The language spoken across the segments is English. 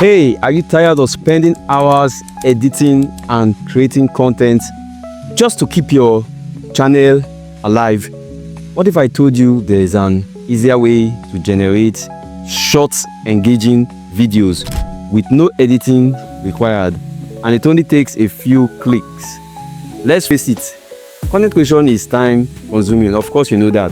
Hey, are you tired of spending hours editing and creating content just to keep your channel alive? What if I told you there is an easier way to generate short, engaging videos with no editing required, and it only takes a few clicks? Let's face it, content creation is time consuming. Of course, you know that.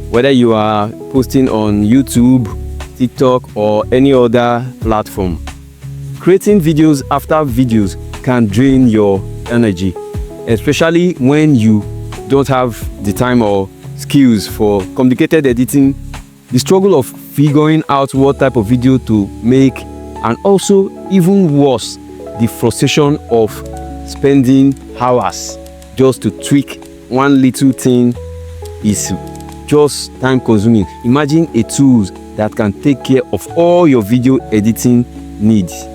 Whether you are posting on YouTube, TikTok, or any other platform, creating videos after videos can drain your energy, especially when you don't have the time or skills for complicated editing, the struggle of figuring out what type of video to make, and also, even worse, the frustration of spending hours just to tweak one little thing is just time consuming. Imagine a tool that can take care of all your video editing needs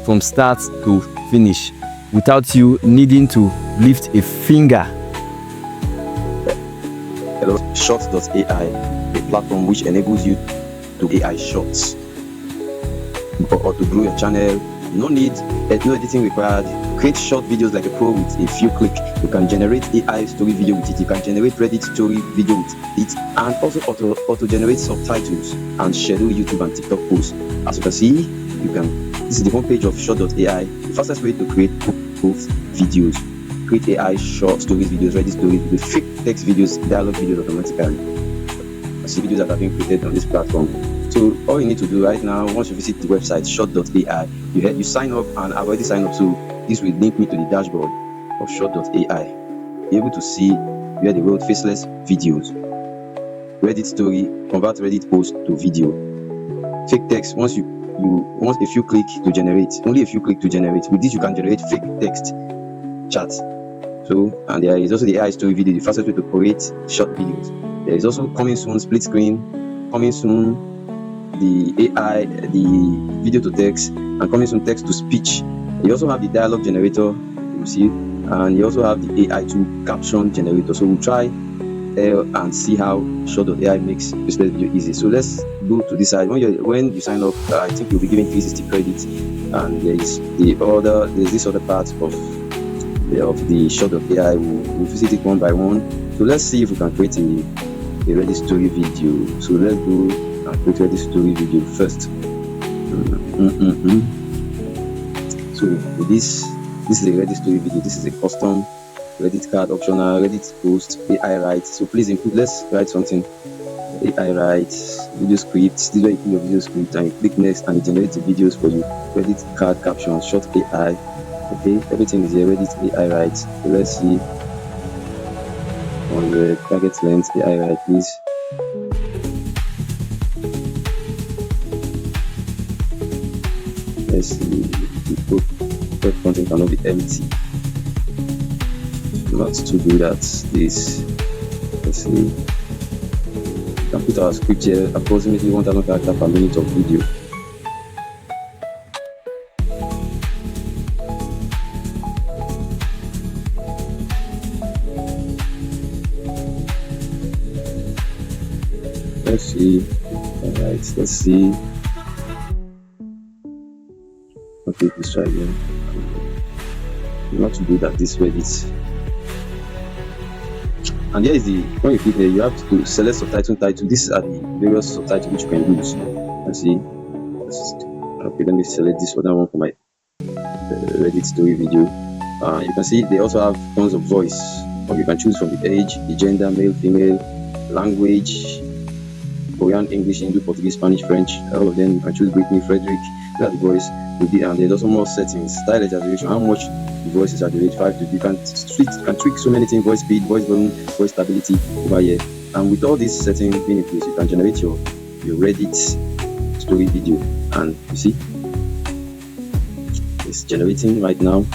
from start to finish without you needing to lift a finger. Hello, Short.ai, a platform which enables you to AI shorts or to grow your channel. No editing required. Create short videos like a pro with a few clicks. You can generate AI story video with it. You can generate Reddit story video with it, and also auto generate subtitles and schedule YouTube and TikTok posts. As you can see, this is the homepage of Short.ai, the fastest way to create both videos. Create AI short stories videos, Reddit stories with fake text videos, dialogue videos automatically. I see videos that have been created on this platform. So all you need to do right now, once you visit the website Short.ai, you sign up, and I've already signed up, so this will link me to the dashboard of Short.ai. You're able to see where they wrote faceless videos, Reddit story, convert Reddit post to video, fake text. Once you want a few clicks to generate, only a few clicks to generate. With this, you can generate fake text chats. So, and there is also the AI story video, the fastest way to create short videos. There is also coming soon split screen, coming soon the AI, the video to text, and coming soon text to speech. You also have the dialogue generator, you see, and you also have the AI to caption generator. So we'll try and see how Short.ai makes this video easy. So let's go to this side. When you sign up, I think you'll be given 360 credits, and there's this other part of the Short.ai. We'll visit it one by one. So let's see if we can create a Reddit story video. So let's go and create Reddit story video first. So with this is a Reddit story video. This is a custom Reddit card, optional Reddit post, AI write. So please include, let's write something. AI write, video script. This is where you put your video script, and you click next, and it generates the videos for you. Reddit card caption, short AI. Okay, everything is here. Reddit AI write. So let's see on the target length AI write, please. Let's see. The content cannot be empty. Not to do that. This. Let's see. We can put our script here. Approximately 1,000 characters per minute of video. Let's see. Alright, let's see. Okay, let's try again. Not to do that this way. And here is when you click here, you have to select subtitle title. These are the various subtitles which you can use. Let's see. Okay, let me select this one for my Reddit story video. You can see they also have tons of voice, or you can choose from the age, the gender, male, female, language, Korean, English, Hindu, Portuguese, Spanish, French. All of them. You can choose Britney, Frederick. Look at the voice. And there's also more settings, style exaggeration, how much the voice is exaggerated, 5 to you can tweak so many things, voice speed, voice volume, voice stability over here. And with all these settings being in place, you can generate your Reddit story video. And you see, it's generating right now.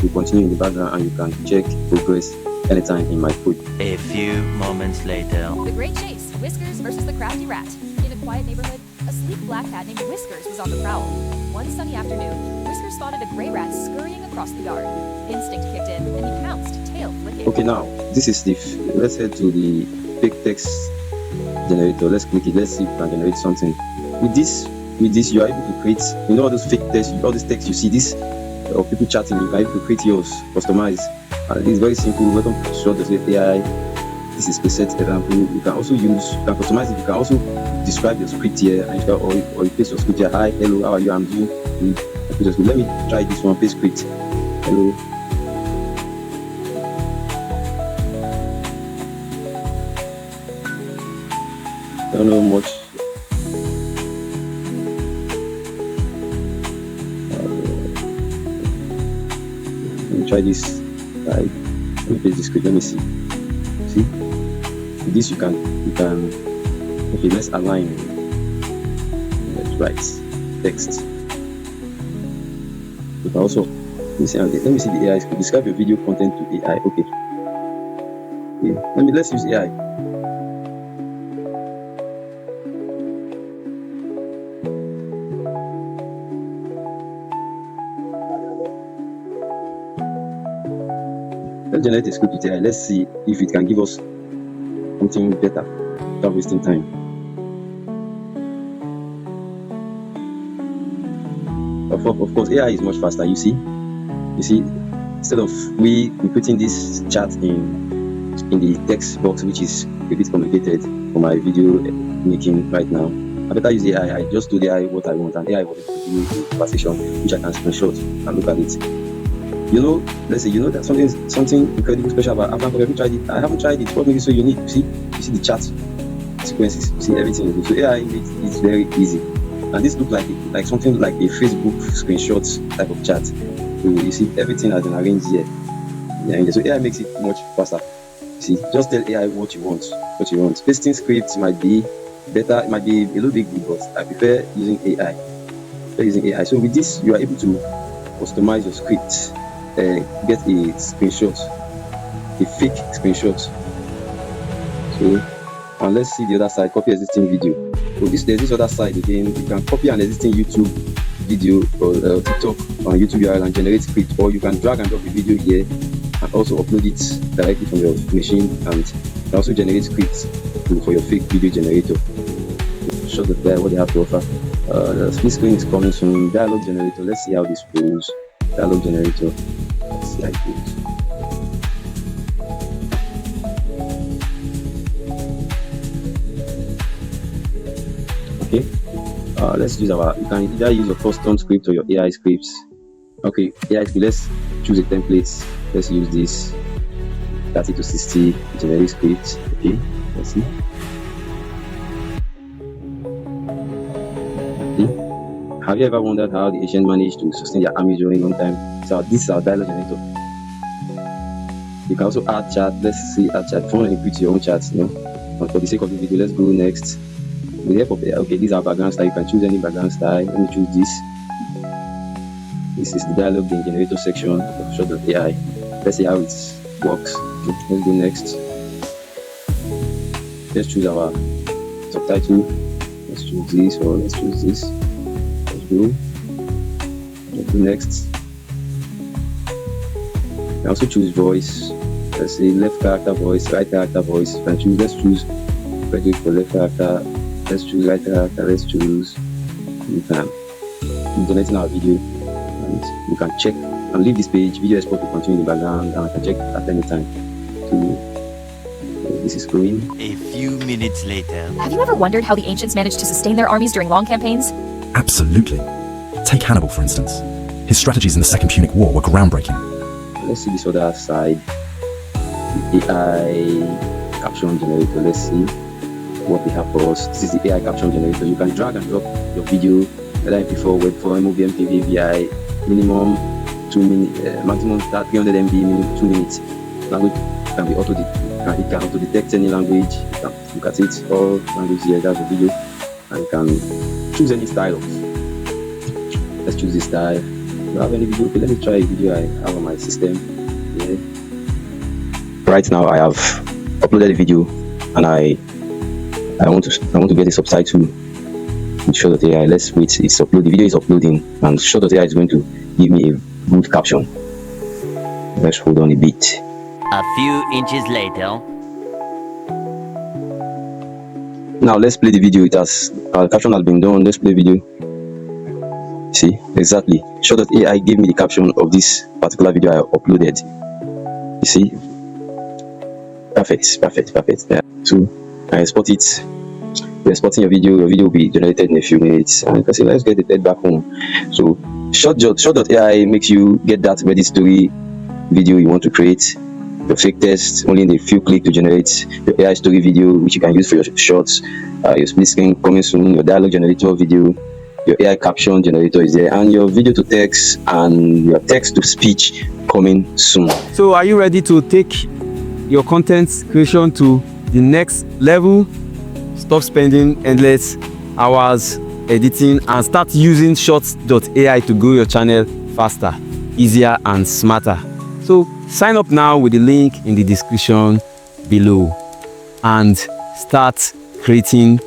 You continue in the background, and you can check progress anytime in my code. A few moments later. The Great Chase, Whiskers versus the Crafty Rat. In a quiet neighborhood, a sleek black cat named Whiskers was on the prowl. One sunny afternoon, Whiskers spotted a gray rat scurrying across the yard. Instinct kicked in, and he pounced, tail flicking. Okay, now this is let's head to the fake text generator. Let's click it. Let's see if we can generate something. With this with this, you are able to create, you know, all those fake text, all this text you see this, or people chatting, you are able to create yours, customize. It's very simple. Welcome to Short.ai. This is preset example. You can also use, you can customize it. You can also describe your script here, and you can, or you paste your script here. Hi, hello, how are you? I'm doing good. Let me try this one. Paste script. Hello. Don't know much. Let me try this. Right. Let me paste the script. Let me see. See? With this you can. Okay, let's align. Let's write text. You can also. Let me see the AI script. Describe your video content to AI. Okay. Let's use AI. Let's generate a script with AI. Let's see if it can give us something better without wasting time. Of course, AI is much faster. You see, instead of we putting this chat in the text box, which is a bit complicated for my video making right now, I better use AI. I just do the AI what I want, and AI will give me a conversation which I can screenshot and look at it. You know, let's say you know that something incredibly special about Afghan. Have you tried it? I haven't tried it. What makes it so unique? You see the chat sequences. You see everything. So AI makes it very easy. And this looks like something like a Facebook screenshot type of chat. So you see everything has been arranged here. Yeah, so AI makes it much faster. You see, just tell AI what you want. Pasting scripts might be better. It might be a little bit good, but I prefer using AI. So with this, you are able to customize your script. Get a screenshot, a fake screenshot. So, and let's see the other side. Copy existing video. So there's this other side again. You can copy an existing YouTube video or TikTok on YouTube URL and generate script, or you can drag and drop the video here and also upload it directly from your machine, and you can also generate scripts for your fake video generator. Show the guy what they have to offer. The split screen is coming soon. Dialogue generator. Let's see how this goes. Dialogue generator. Let's see how it goes. Okay. Let's use you can either use your custom script or your AI scripts. Okay, AI script. Let's choose a template. Let's use this 30 to 60 generic script. Okay, let's see. Have you ever wondered how the Asians managed to sustain their armies during a long time? So this is our dialogue generator. You can also add chat. Let's see add chat. If you want to input your own chat, But for the sake of the video, let's go next. With the help of AI, okay, this is our background style. You can choose any background style. Let me choose this. This is the dialogue generator section of Short.ai. Let's see how it works. Okay, let's go next. Let's choose our subtitle. Let's choose this, or let's choose this. Let's go next. You can also choose voice. Let's say left character voice, right character voice. You can choose. Let's choose Frederick for left character. Let's choose right character. Let's choose. You can donating our video, and you can check and leave this page. Video export will continue in the background, and I can check at any time. So this is going. A few minutes later. Have you ever wondered how the ancients managed to sustain their armies during long campaigns? Absolutely. Take Hannibal, for instance. His strategies in the Second Punic War were groundbreaking. Let's see this other side. The AI caption generator. Let's see what they have for us. This is the AI caption generator. You can drag and drop your video, whether MP4, web form, MOV, MPV, API, minimum 2 minutes, maximum 300 MB, minimum 2 minutes. Language can be it can auto detect any language. You can look at it, all language here. That's the video, and you can choose any style. Let's choose this style. Do you have any video? Okay, let me try a video I have on my system. Yeah. Right now I have uploaded a video, and I want to get a subtitle in Short.ai. Let's wait. It's upload. The video is uploading, and Short.ai is going to give me a good caption. Let's hold on a bit. A few inches later. Now let's play the video. It has caption has been done. Let's play video. See, exactly. Short.ai gave me the caption of this particular video I uploaded. You see, perfect. Yeah. So I export it. You're exporting your video will be generated in a few minutes, and you can say, let's get it back home. So Short.ai makes you get that ready story video you want to create, your fake text only in a few clicks to generate your AI story video, which you can use for your shorts, your split screen coming soon, your dialogue generator video, your AI caption generator is there, and your video to text and your text to speech coming soon. So are you ready to take your content creation to the next level? Stop spending endless hours editing and start using Short.ai to grow your channel faster, easier and smarter. So sign up now with the link in the description below and start creating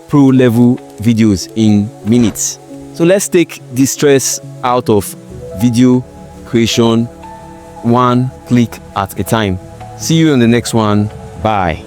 pro level videos in minutes. So let's take the stress out of video creation, one click at a time. See you in the next one. Bye.